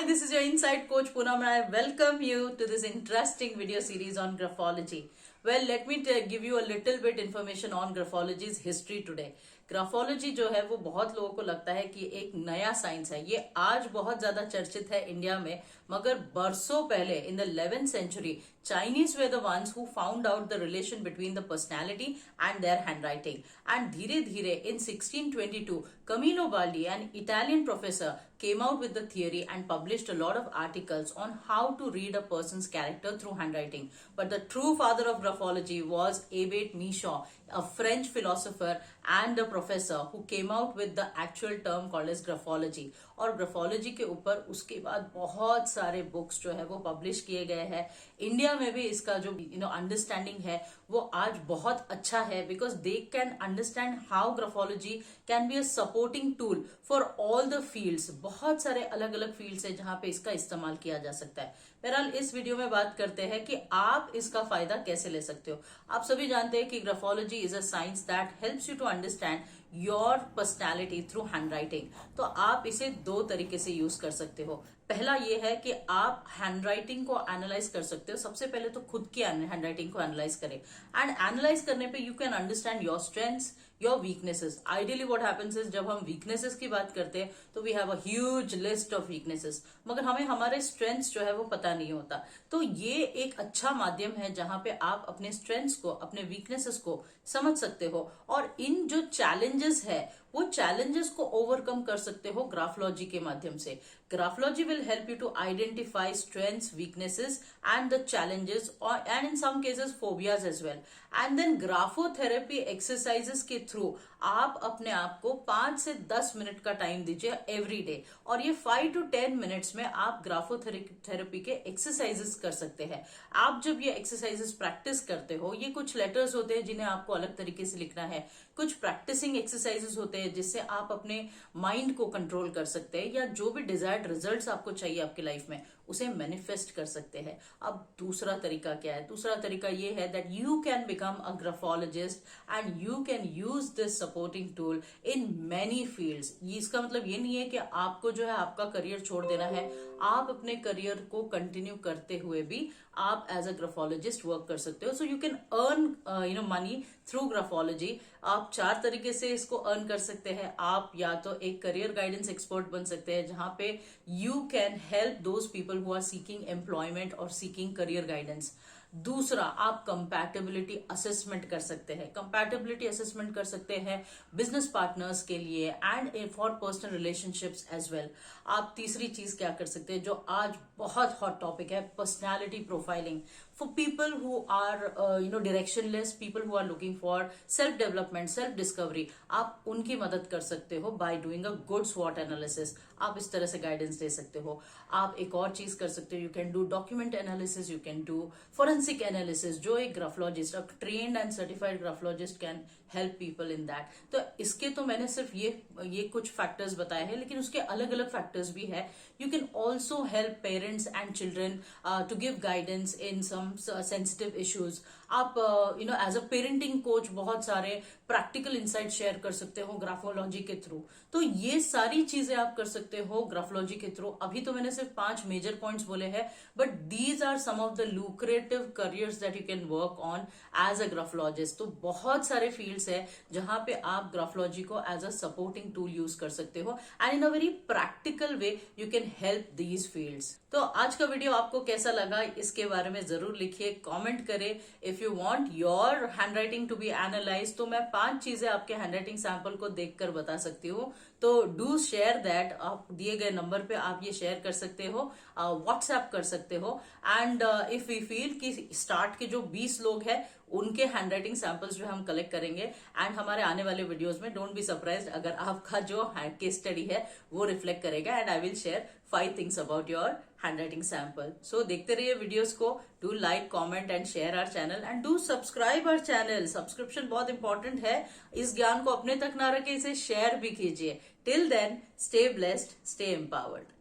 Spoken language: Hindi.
this is your Insight Coach Poonam and I welcome you to this interesting video series on graphology. Well, let me give you a little bit information on graphology's history today. Graphology जो है वो बहुत लोगों को लगता है कि एक नया साइंस है, ये आज बहुत ज्यादा चर्चित है इंडिया में, मगर बरसों पहले in the 11th century Chinese वे the ones who found out the relation between the personality and their handwriting and धीरे धीरे in 1622 Camillo Baldi, an Italian professor, came out with the theory and published a lot of articles on how to read a person's character through handwriting. But the true father of graphology was Abbé Michon, a French philosopher and a professor who came out with the actual term called as graphology. और ग्राफोलॉजी के ऊपर उसके बाद बहुत सारे बुक्स जो है वो पब्लिश किए गए हैं. इंडिया में भी इसका जो अंडरस्टैंडिंग है वो आज बहुत अच्छा है, because they can understand how graphology can be a supporting tool for all the fields. बहुत सारे अलग अलग फील्ड्स है जहां पे इसका इस्तेमाल किया जा सकता है. बहरहाल इस वीडियो में बात करते हैं कि आप इसका फायदा कैसे ले सकते हो. आप सभी जानते हैं कि graphology is a science that helps you to understand your personality through handwriting. तो आप इसे दो तरीके से यूज कर सकते हो. पहला ये है कि आप हैंडराइटिंग को एनालाइज कर सकते हो. सबसे पहले तो खुद की हैंडराइटिंग को एनालाइज करें एंड एनालाइज करने पे you can understand your strengths, your weaknesses. Ideally what happens is, जब हम वीकनेसेस की बात करते हैं तो we have a huge list of weaknesses, मगर हमें हमारे स्ट्रेंथ्स जो है वो पता नहीं होता. तो ये एक अच्छा माध्यम है जहां पे आप अपने स्ट्रेंथ्स को, अपने वीकनेसेस को समझ सकते हो और इन जो चैलेंजेस है वो चैलेंजेस को ओवरकम कर सकते हो ग्राफोलॉजी के माध्यम से. Graphology will help you to identify strengths, weaknesses and the challenges and in some cases phobias as well. And then graphotherapy exercises के थ्रू आप अपने आप को 5 से 10 मिनट का टाइम दीजिए एवरी डे, और ये 5 to 10 मिनट्स में आप ग्राफोथेरेपी के एक्सरसाइजेस कर सकते हैं. आप जब ये एक्सरसाइजेस प्रैक्टिस करते हो, ये कुछ लेटर्स होते हैं जिन्हें आपको अलग तरीके से लिखना है, कुछ प्रैक्टिसिंग एक्सरसाइजेस होते हैं जिससे आप अपने माइंड को कंट्रोल कर सकते हैं या जो भी डिजायर्ड रिजल्ट्स आपको चाहिए आपकी लाइफ में उसे मैनिफेस्ट कर सकते हैं. अब दूसरा तरीका क्या है? दूसरा तरीका ये है that you can become a graphologist and you can use this supporting tool in many fields. इसका मतलब ये नहीं है कि आपको जो है आपका करियर छोड़ देना है. आप अपने करियर को कंटिन्यू करते हुए भी आप एज अ ग्राफोलॉजिस्ट वर्क कर सकते हो. So you can earn money through graphology. आप 4 तरीके से इसको अर्न कर सकते हैं. आप या तो एक करियर गाइडेंस एक्सपर्ट बन सकते हैं जहां पे you can help those people who are seeking employment or seeking career guidance. दूसरा, आप कंपैटिबिलिटी असेसमेंट कर सकते हैं. कंपैटिबिलिटी असेसमेंट कर सकते हैं बिजनेस पार्टनर्स के लिए and for personal relationships as well. आप तीसरी चीज क्या कर सकते हैं जो आज बहुत हॉट टॉपिक है, personality profiling for people who are directionless, people who are looking for self development, self discovery. आप उनकी मदद कर सकते हो बाय डूइंग अ गुड स्वॉट एनालिसिस. आप इस तरह से गाइडेंस दे सकते हो. आप एक और चीज कर सकते हो, you can do document analysis, you can do forensic analysis, जो एक graphologist, a trained and certified graphologist can help people in that. तो इसके तो मैंने सिर्फ ये कुछ फैक्टर्स बताए हैं, लेकिन उसके अलग अलग फैक्टर्स भी है. You can also help parents and children to give guidance in some sensitive issues. आप एज अ पेरेंटिंग कोच बहुत सारे प्रैक्टिकल इंसाइट शेयर कर सकते हो ग्राफोलॉजी के थ्रू. तो ये सारी चीजें आप कर सकते हो ग्राफोलॉजी के थ्रू. अभी तो मैंने सिर्फ 5 मेजर पॉइंट्स बोले हैं, but these are some of the lucrative careers that you can work on as a graphologist. तो बहुत सारे फील्ड्स है जहां पे आप ग्राफोलॉजी को as a supporting tool use कर सकते हो and in a very practical way you can help these fields. तो आज का वीडियो आपको कैसा लगा इसके बारे में जरूर लिखिए, कमेंट करें. If you want your handwriting to be analyse तो मैं 5 चीजें आपके हैंडराइटिंग सैंपल को देखकर बता सकती हूँ. तो डू शेयर दैट. आप दिए गए नंबर पे आप ये शेयर कर सकते हो, व्हाट्सएप कर सकते हो. एंड इफ वी फील कि स्टार्ट के जो 20 लोग हैं उनके हैंडराइटिंग सैंपल्स जो हम कलेक्ट करेंगे एंड हमारे आने वाले वीडियोस में डोंट बी सरप्राइज्ड अगर आपका जो केस स्टडी है वो रिफ्लेक्ट करेगा and I will share 5 things about your handwriting sample. So देखते रहिए वीडियोस को. Do like, comment and share our channel and do subscribe our channel. Subscription बहुत इंपॉर्टेंट है. इस ज्ञान को अपने तक ना रखे, इसे शेयर भी कीजिए. Till then, stay blessed, stay empowered.